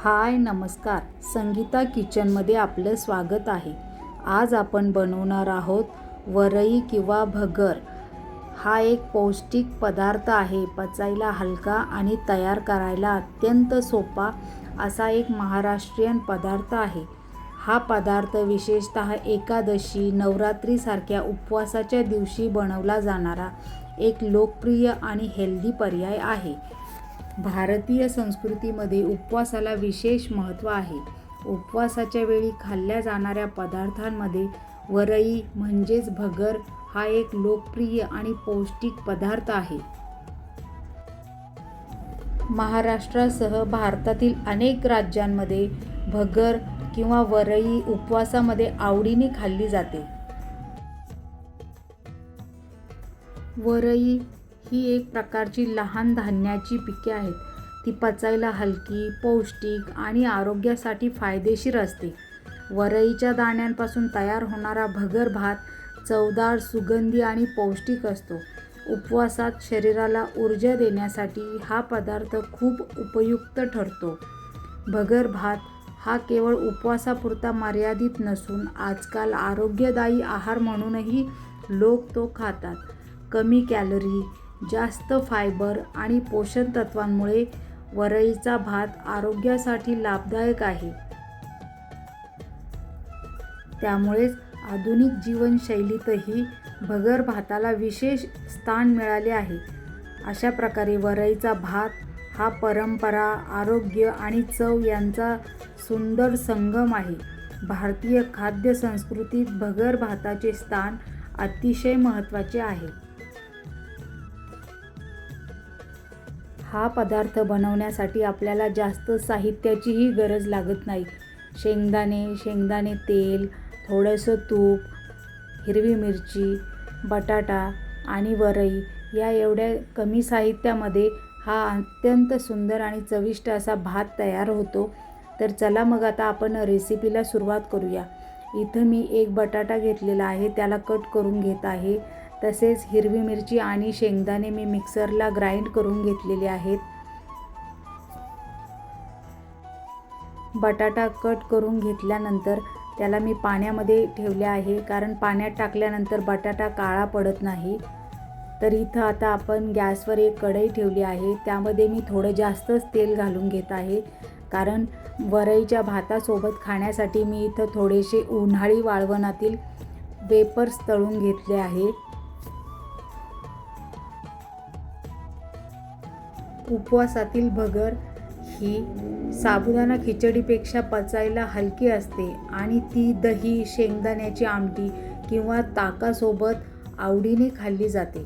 हाय नमस्कार, संगीता किचनमध्ये आपलं स्वागत आहे. आज आपण बनवणार आहोत वरई किंवा भगर. हा एक पौष्टिक पदार्थ आहे. पचायला हलका आणि तयार करायला अत्यंत सोपा असा एक महाराष्ट्रीयन पदार्थ आहे. हा पदार्थ विशेषतः एकादशी, नवरात्रीसारख्या उपवासाच्या दिवशी बनवला जाणारा एक लोकप्रिय आणि हेल्दी पर्याय आहे. भारतीय संस्कृतीमध्ये उपवासाला विशेष महत्त्व आहे. उपवासाच्या वेळी खाल्ल्या जाणाऱ्या पदार्थांमध्ये वरई म्हणजेच भगर हा एक लोकप्रिय आणि पौष्टिक पदार्थ आहे. महाराष्ट्रासह भारतातील अनेक राज्यांमध्ये भगर किंवा वरई उपवासामध्ये आवडीने खाल्ली जाते. वरई ही एक प्रकारची लहान धान्याची पिके आहेत. ती पचायला हलकी, पौष्टिक आणि आरोग्यासाठी फायदेशीर असते. वरईच्या दाण्यांपासून तयार होणारा भगर भात चवदार, सुगंधी आणि पौष्टिक असतो. उपवासात शरीराला ऊर्जा देण्यासाठी हा पदार्थ खूप उपयुक्त ठरतो. भगर भात हा केवळ उपवासापुरता मर्यादित नसून आजकाल आरोग्यदायी आहार म्हणूनही लोक तो खातात. कमी कॅलरी, जास्त फायबर आणि पोषण तत्वांमुळे वरईचा भात आरोग्यासाठी लाभदायक आहे. त्यामुळेच आधुनिक जीवनशैलीतही भगर भाताला विशेष स्थान मिळाले आहे. अशा प्रकारे वरईचा भात हा परंपरा, आरोग्य आणि चव यांचा सुंदर संगम आहे. भारतीय खाद्य संस्कृतीत भगर भाताचे स्थान अतिशय महत्त्वाचे आहे. हा पदार्थ बनवण्यासाठी आपल्याला जास्त साहित्याचीही गरज लागत नाही. शेंगदाणे तेल, थोडंसं तूप, हिरवी मिरची, बटाटा आणि वरई या एवढ्या कमी साहित्यामध्ये हा अत्यंत सुंदर आणि चविष्ट असा भात तयार होतो. तर चला मग आता आपण रेसिपीला सुरुवात करूया. इथं मी एक बटाटा घेतलेला आहे, त्याला कट करून घेत आहे. तसेच हिरवी मिरची आणि शेंगदाणे मी मिक्सरला ग्राइंड करून घेतलेले आहेत. बटाटा कट करून घेतल्यानंतर त्याला मी पाण्यामध्ये ठेवले आहे, कारण पाण्यात टाकल्यानंतर बटाटा काळा पडत नाही. तर इथं आता आपण गॅसवर एक कढई ठेवली आहे. त्यामध्ये मी थोडं जास्तच तेल घालून घेत आहे, कारण वरईच्या भातासोबत खाण्यासाठी मी इथं थोडेसे उन्हाळी वाळवणातील वेपर्स तळून घेतले आहे. उपवासातील भगर ही साबुदाणा खिचडीपेक्षा पचायला हलकी असते आणि ती दही, शेंगदाण्याची आमटी किंवा ताकासोबत आवडीने खाल्ली जाते.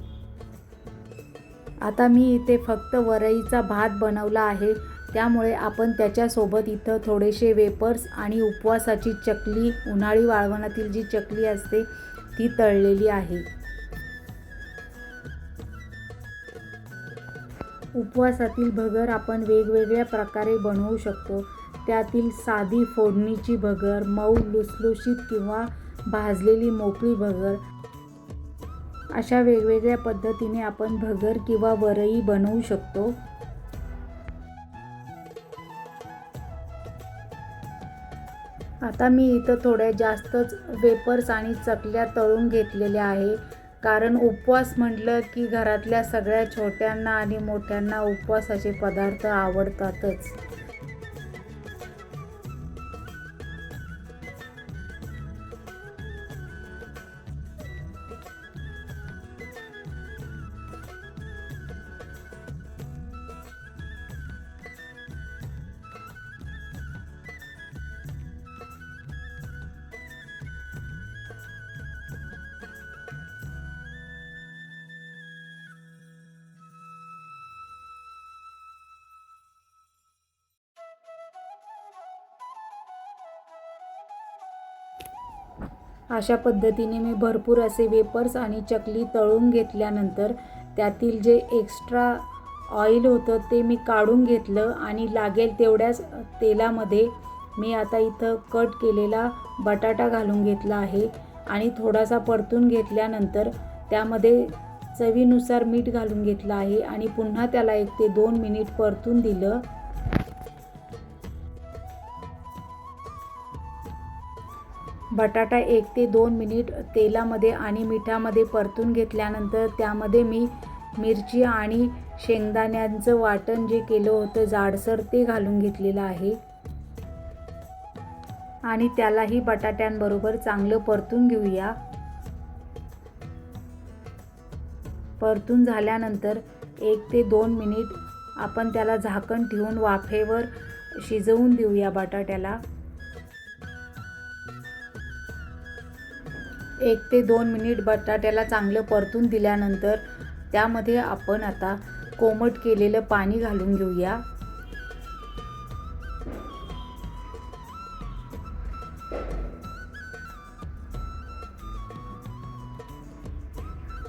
आता मी इथे फक्त वरईचा भात बनवला आहे, त्यामुळे आपण त्याच्यासोबत इथं थोडेसे वेपर्स आणि उपवासाची चकली, उन्हाळी वाळवणातील जी चकली असते ती तळलेली आहे. उपवासातील भगर आपण वेगवेगळ्या प्रकारे बनवू शकतो. त्यातील साधी फोडणीची भगर, मऊ लुसलुशीत किंवा भाजलेली मोकळी भगर, अशा वेगवेगळ्या पद्धतीने आपण भगर किंवा वरई बनवू शकतो. आता मी इथं थोड्या जास्तच वेपर्स आणि चकल्या तळून घेतलेल्या आहे, कारण उपवास म्हटलं की घरातल्या सगळ्या छोट्यांना आणि मोठ्यांना उपवासाचे पदार्थ आवडतातच. अशा पद्धतीने मी भरपूर असे वेपर्स आणि चकली तळून घेतल्यानंतर त्यातील जे एक्स्ट्रा ऑइल होतं ते मी काढून घेतलं आणि लागेल तेवढ्याच तेलामध्ये मी आता इथं कट केलेला बटाटा घालून घेतला आहे आणि थोडासा परतून घेतल्यानंतर त्यामध्ये चवीनुसार मीठ घालून घेतलं आहे आणि पुन्हा त्याला 1 ते 2 मिनिट परतून दिलं. बटाटा 1 ते 2 मिनिट तेलामध्ये आणि मिठामध्ये परतून घेतल्यानंतर त्यामध्ये मी मिरची आणि शेंगदाण्यांचं वाटण जे केलं होतं जाडसर ते घालून घेतलेलं आहे आणि त्यालाही बटाट्यांबरोबर चांगलं परतून घेऊया. परतून झाल्यानंतर 1 ते 2 मिनिट आपण त्याला झाकण ठेवून वाफेवर शिजवून देऊया बटाट्याला. 1 ते 2 मिनिट बटाट्याला चांगलं परतून दिल्यानंतर त्यामध्ये आपण आता कोमट केलेलं पाणी घालून घेऊया.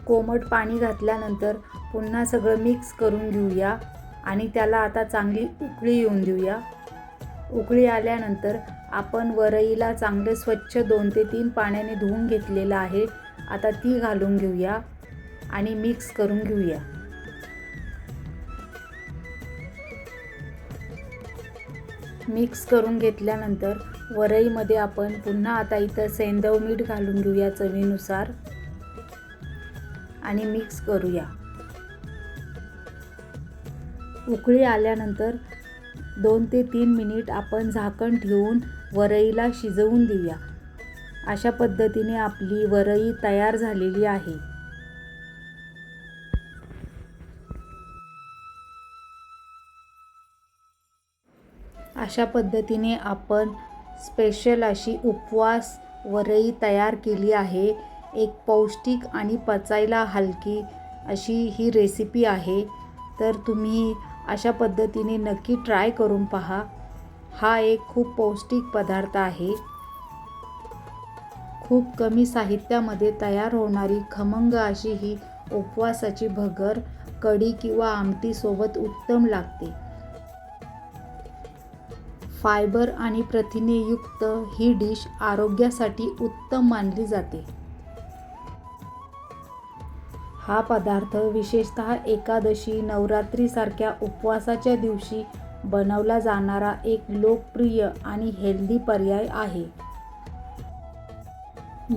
कोमट पाणी घातल्यानंतर पुन्हा सगळं मिक्स करून घेऊया आणि त्याला आता चांगली उकळी येऊन देऊया. उकळी आल्यानंतर आपण वरईला चांगलं स्वच्छ 2 ते 3 पाण्याने धुवून घेतलेलं आहे. आता ती घालून घेऊया आणि मिक्स करून घेऊया. मिक्स करून घेतल्यानंतर वरईमध्ये आपण पुन्हा आता इथं सेंधव मीठ घालून घेऊया चवीनुसार आणि मिक्स करूया. उकळी आल्यानंतर 2 ते 3 मिनिट आपण झाकण ठेवून वरईला शिजवून देऊया. अशा पद्धतीने आपली वरई तयार झालेली आहे. अशा पद्धतीने आपण स्पेशल अशी उपवास वरई तयार केली आहे. एक पौष्टिक आणि पचायला हलकी अशी ही रेसिपी आहे. तर तुम्ही अशा पद्धतीने नक्की ट्राय करून पहा. हा एक खूप पौष्टिक पदार्थ आहे. खूप कमी साहित्यामध्ये तयार होणारी खमंग अशी ही उपवासाची भगर कढी किंवा आमटीसोबत उत्तम लागते. फायबर आणि प्रथिनेयुक्त ही डिश आरोग्यासाठी उत्तम मानली जाते. हा पदार्थ विशेषतः एकादशी, नवरात्रीसारख्या उपवासाच्या दिवशी बनवला जाणारा एक लोकप्रिय आणि हेल्दी पर्याय आहे.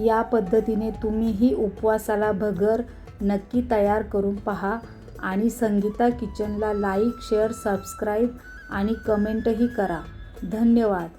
या पद्धतीने तुम्हीही उपवासाला भगर नक्की तयार करून पहा आणि संगीता किचनला लाईक, शेअर, सबस्क्राईब आणि कमेंटही करा. धन्यवाद.